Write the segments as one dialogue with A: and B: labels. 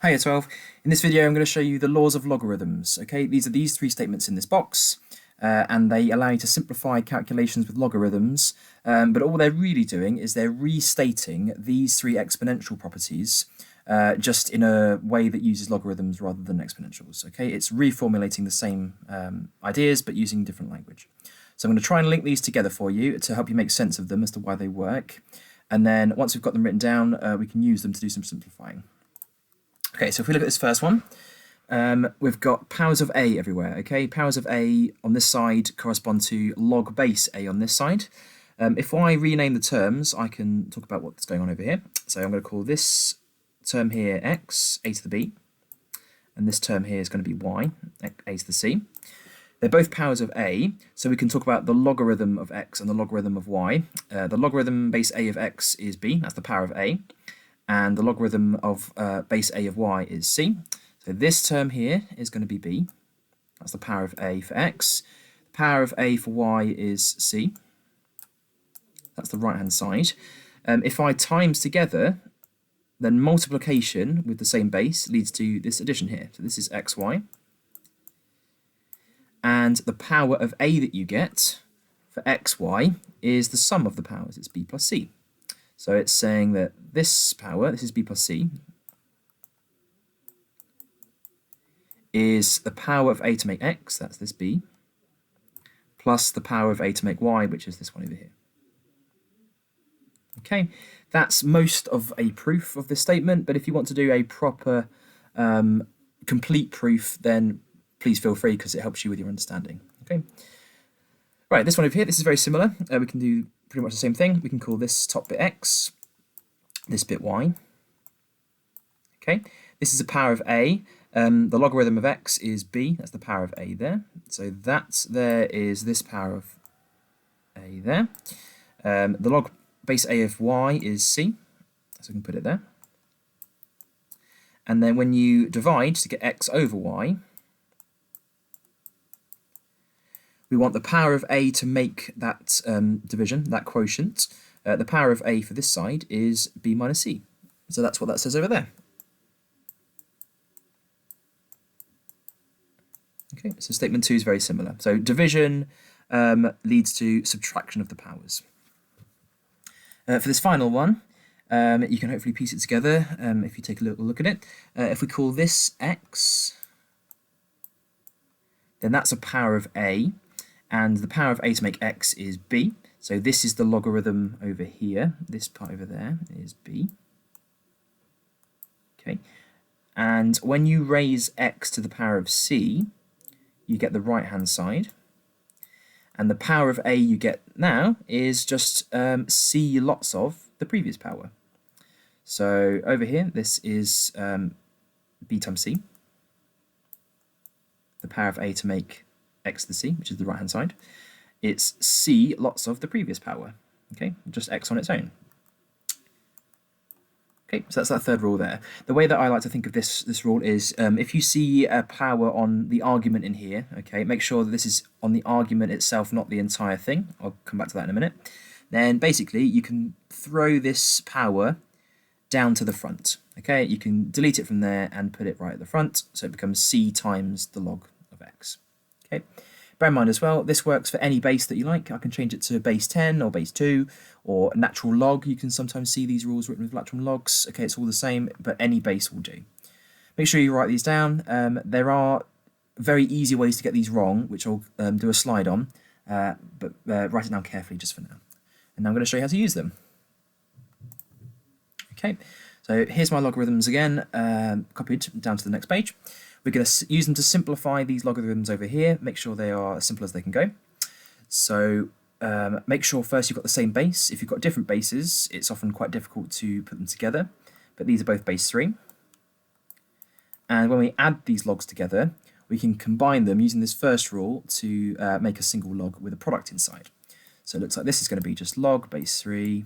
A: Hiya 12. In this video I'm going to show you the laws of logarithms. Okay, these are these three statements in this box and they allow you to simplify calculations with logarithms, but all they're really doing is they're restating these three exponential properties just in a way that uses logarithms rather than exponentials. Okay, it's reformulating the same ideas but using different language. So I'm going to try and link these together for you to help you make sense of them as to why they work, and then once we've got them written down we can use them to do some simplifying. Okay, so if we look at this first one, we've got powers of a everywhere. Okay, powers of a on this side correspond to log base a on this side. If I rename the terms, I can talk about what's going on over here. So I'm going to call this term here x, a to the b, and this term here is going to be y, a to the c. They're both powers of a, so we can talk about the logarithm of x and the logarithm of y. The logarithm base a of x is b, that's the power of a. And the logarithm of base a of y is c. So this term here is going to be b. That's the power of a for x. The power of a for y is c. That's the right-hand side. If I times together, then multiplication with the same base leads to this addition here. So this is xy. And the power of a that you get for xy is the sum of the powers. It's b plus c. So it's saying that this power, this is b plus c, is the power of a to make x, that's this b, plus the power of a to make y, which is this one over here. Okay, that's most of a proof of this statement, but if you want to do a proper complete proof, then please feel free because it helps you with your understanding. Okay. Right, this one over here, this is very similar. We can do pretty much the same thing. We can call this top bit x, this bit y. Okay, this is a power of a. The logarithm of x is b, that's the power of a there. So that there is this power of a there. The log base a of y is c, so we can put it there. And then when you divide to get x over y, we want the power of a to make that division, that quotient. The power of a for this side is b minus c. So that's what that says over there. Okay, so statement 2 is very similar. So division leads to subtraction of the powers. For this final one, you can hopefully piece it together if you take a little look at it. If we call this x, then that's a power of a. And the power of a to make x is b. So this is the logarithm over here. This part over there is b. Okay. And when you raise x to the power of c, you get the right-hand side. And the power of a you get now is just c lots of the previous power. So over here, this is b times c. The power of a to make x to the c, which is the right hand side, it's c lots of the previous power. Okay, just x on its own. Okay, so that's that third rule there. The way that I like to think of this rule is if you see a power on the argument in here, okay, make sure that this is on the argument itself, not the entire thing. I'll come back to that in a minute. Then basically you can throw this power down to the front. Okay, you can delete it from there and put it right at the front, so it becomes c times the log of x. Okay. Bear in mind as well, this works for any base that you like. I can change it to base 10 or base 2 or natural log. You can sometimes see these rules written with natural logs. Okay, it's all the same, but any base will do. Make sure you write these down. There are very easy ways to get these wrong, which I'll do a slide on, but write it down carefully just for now. And now I'm going to show you how to use them. Okay, so here's my logarithms again, copied down to the next page. We're going to use them to simplify these logarithms over here, make sure they are as simple as they can go. So make sure first you've got the same base. If you've got different bases, it's often quite difficult to put them together, but these are both base 3. And when we add these logs together, we can combine them using this first rule to make a single log with a product inside. So it looks like this is going to be just log base 3,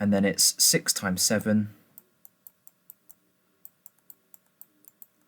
A: and then it's 6 times 7,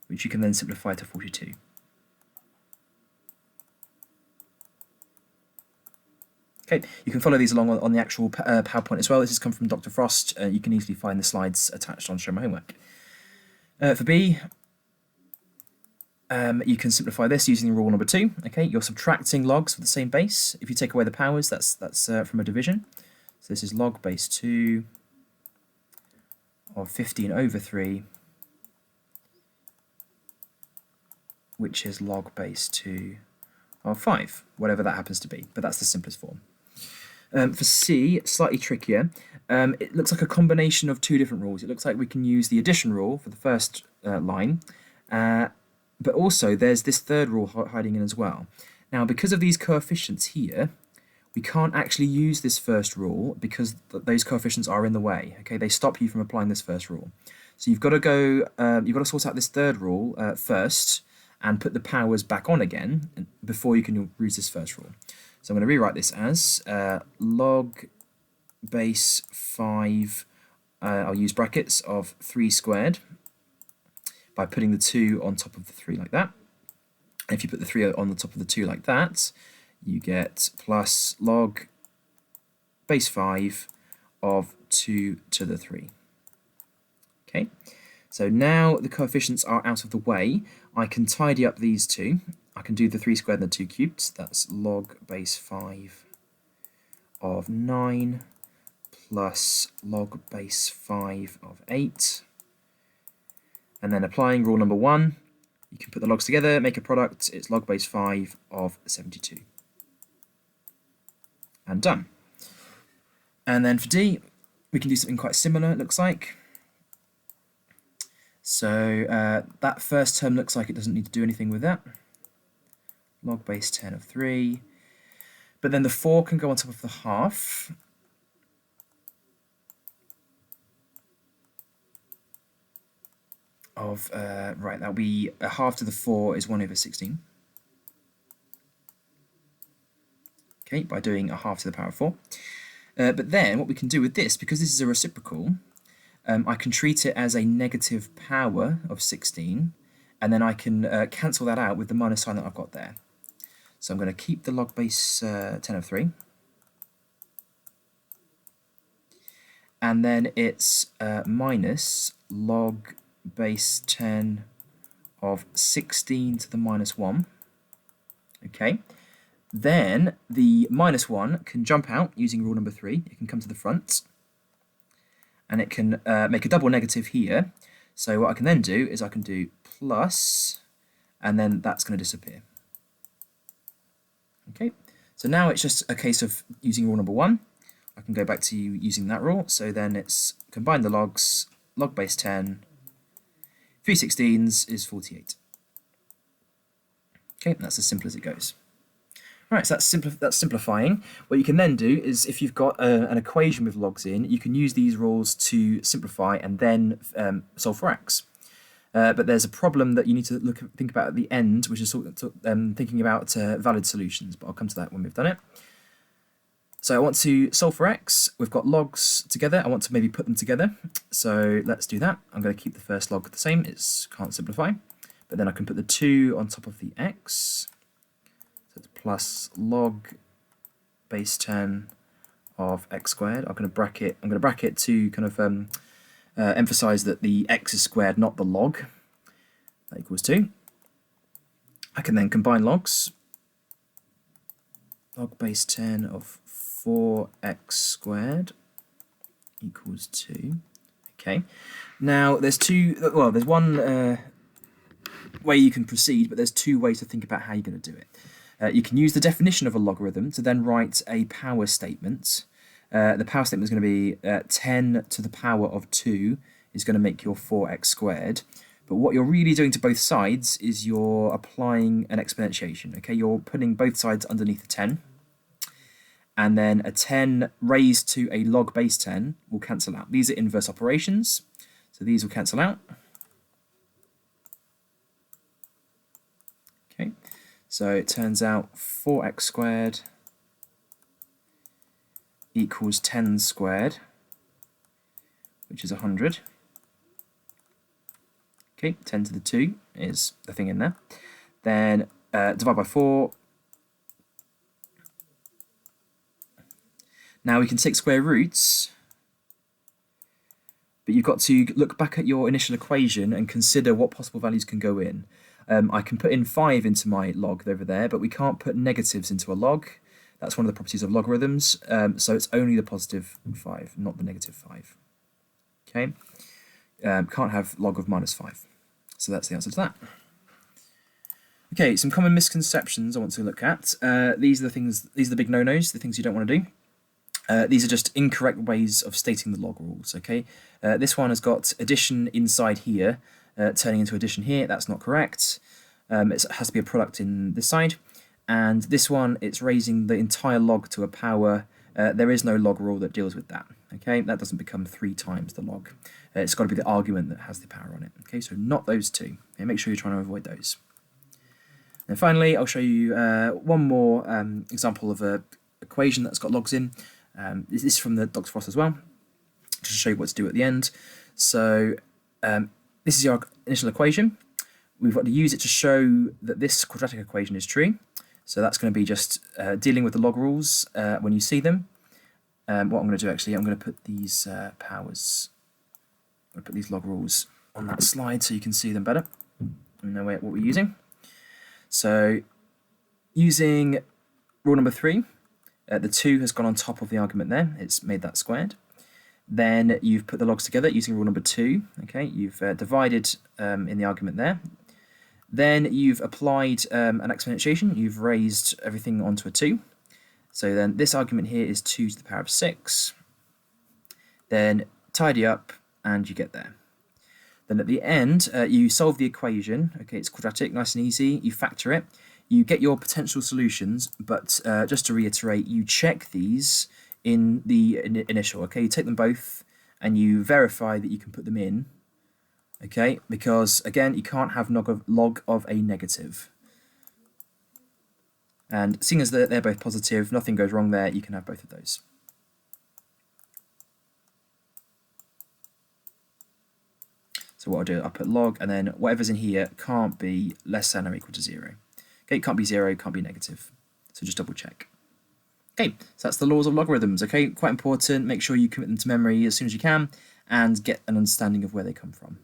A: which you can then simplify to 42. Okay, Okay, you can follow these along on the actual PowerPoint as well. This has come from Dr. Frost. You can easily find the slides attached on Show My Homework. For B, you can simplify this using rule number 2. Okay, you're subtracting logs with the same base. If you take away the powers, that's from a division. So this is log base 2 of 15 over 3, which is log base 2 of 5, whatever that happens to be, but that's the simplest form. For C, slightly trickier. It looks like a combination of two different rules. It looks like we can use the addition rule for the first line, but also there's this third rule hiding in as well. Now, because of these coefficients here, we can't actually use this first rule because those coefficients are in the way. Okay, they stop you from applying this first rule. So you've got to go. You've got to sort out this third rule first and put the powers back on again before you can use this first rule. So I'm going to rewrite this as log base 5, I'll use brackets, of 3 squared by putting the 2 on top of the 3 like that. And if you put the 3 on the top of the 2 like that, you get plus log base 5 of 2 to the 3. Okay, so now the coefficients are out of the way, I can tidy up these two. I can do the 3 squared and the 2 cubed. That's log base 5 of 9 plus log base 5 of 8. And then applying rule number 1, you can put the logs together, make a product. It's log base 5 of 72. And done. And then for D, we can do something quite similar, it looks like. So that first term looks like it doesn't need to do anything with that. Log base 10 of 3. But then the 4 can go on top of the half. Of, right, that'll be a half to the 4 is 1 over 16. Okay, by doing a half to the power of 4. But then what we can do with this, because this is a reciprocal, I can treat it as a negative power of 16, and then I can cancel that out with the minus sign that I've got there. So I'm going to keep the log base 10 of 3. And then it's minus log base 10 of 16 to the minus 1. Okay. Then the minus 1 can jump out using rule number 3. It can come to the front. And it can make a double negative here. So what I can then do is I can do plus, and then that's going to disappear. Okay, so now it's just a case of using rule number 1. I can go back to using that rule. So then it's combine the logs, log base 10, 3/16 is 48. Okay, that's as simple as it goes. Right, so that's simplifying. What you can then do is, if you've got an equation with logs in, you can use these rules to simplify and then solve for x. But there's a problem that you need to think about at the end, which is thinking about valid solutions, but I'll come to that when we've done it. So I want to solve for x. We've got logs together. I want to maybe put them together. So let's do that. I'm going to keep the first log the same. It can't simplify. But then I can put the 2 on top of the x. So it's plus log base 10 of x squared. I'm going to bracket to kind of emphasize that the x is squared, not the log. That equals 2. I can then combine logs. Log base 10 of 4x squared equals 2. Okay. Now there's one way you can proceed, but there's 2 ways to think about how you're going to do it. You can use the definition of a logarithm to then write a power statement. The power statement is going to be 10 to the power of 2 is going to make your 4x squared. But what you're really doing to both sides is you're applying an exponentiation. Okay, you're putting both sides underneath the 10. And then a 10 raised to a log base 10 will cancel out. These are inverse operations, so these will cancel out. Okay, so it turns out 4x squared equals 10 squared, which is 100. Okay, 10 to the 2 is the thing in there. Then divide by 4. Now we can take square roots, but you've got to look back at your initial equation and consider what possible values can go in. I can put in 5 into my log over there, but we can't put negatives into a log. That's one of the properties of logarithms, so it's only the positive 5, not the negative 5. Okay, can't have log of -5. So that's the answer to that. Okay, some common misconceptions I want to look at. These are the big no-nos, the things you don't want to do. These are just incorrect ways of stating the log rules, okay? This one has got addition inside here, turning into addition here. That's not correct. It has to be a product in this side. And this one, it's raising the entire log to a power. There is no log rule that deals with that, okay? That doesn't become 3 times the log. It's got to be the argument that has the power on it, okay? So not those two. Okay, make sure you're trying to avoid those. And finally, I'll show you one more example of an equation that's got logs in. This is from the docs for us as well, just to show you what to do at the end. So this is your initial equation. We've got to use it to show that this quadratic equation is true. So that's going to be just dealing with the log rules when you see them. What I'm going to do actually, I'm going to put these powers, I'm going to put these log rules on that slide so you can see them better and know what we're using. So using rule number 3, the 2 has gone on top of the argument there. It's made that squared. Then you've put the logs together using rule number 2. Okay, you've divided in the argument there. Then you've applied an exponentiation. You've raised everything onto a 2. So then this argument here is 2 to the power of 6. Then tidy up and you get there. Then at the end, you solve the equation. Okay, it's quadratic, nice and easy. You factor it. You get your potential solutions, but just to reiterate, you check these in the initial. Okay, you take them both and you verify that you can put them in. Okay, because again, you can't have log of a negative. And seeing as they're both positive, nothing goes wrong there, you can have both of those. So what I'll do, I'll put log, and then whatever's in here can't be less than or equal to 0. Okay, it can't be 0, can't be negative. So just double check. Okay, so that's the laws of logarithms, okay? Quite important, make sure you commit them to memory as soon as you can and get an understanding of where they come from.